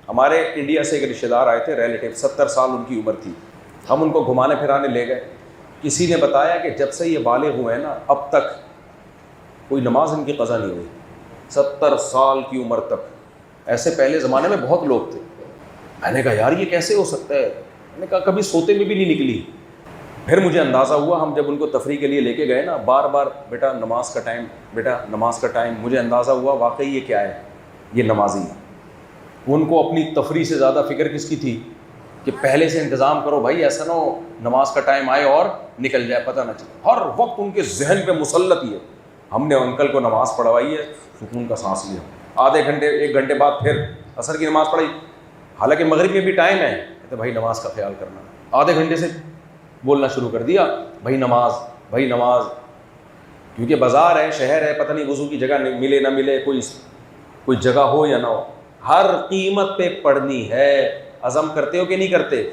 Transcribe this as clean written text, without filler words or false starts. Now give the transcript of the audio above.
ہمارے انڈیا سے ایک رشتہ دار آئے تھے ریلیٹیو، 70 سال ان کی عمر تھی، ہم ان کو گھمانے پھرانے لے گئے. کسی نے بتایا کہ جب سے یہ بالغ ہوئے ہیں نا اب تک کوئی نماز ان کی قضا نہیں ہوئی، 70 سال کی عمر تک. ایسے پہلے زمانے میں بہت لوگ تھے. میں نے کہا یار یہ کیسے ہو سکتا ہے؟ میں نے کہا کبھی سوتے میں بھی نہیں نکلی. پھر مجھے اندازہ ہوا، ہم جب ان کو تفریح کے لیے لے کے گئے نا، بار بار بیٹا نماز کا ٹائم، بیٹا نماز کا ٹائم، مجھے اندازہ ہوا واقعی یہ کیا ہے، یہ نمازی ہے. ان کو اپنی تفریح سے زیادہ فکر کس کی تھی کہ پہلے سے انتظام کرو بھائی، ایسا نہ ہو نماز کا ٹائم آئے اور نکل جائے پتہ نہ چلے. ہر وقت ان کے ذہن پہ مسلط ہی ہے. ہم نے انکل کو نماز پڑھوائی ہے، سکون کا سانس لیا. آدھے گھنٹے 1 گھنٹے بعد پھر عصر کی نماز پڑھائی، حالانکہ مغرب میں بھی ٹائم ہے، کہتے بھائی نماز کا خیال کرنا. آدھے گھنٹے سے بولنا شروع کر دیا بھائی نماز، بھائی نماز. کیونکہ بازار ہے، شہر ہے، پتہ نہیں وضو کی جگہ ملے نہ ملے، کوئی جگہ ہو یا نہ ہو، ہر قیمت پہ پڑھنی ہے. عزم کرتے ہو کہ نہیں کرتے؟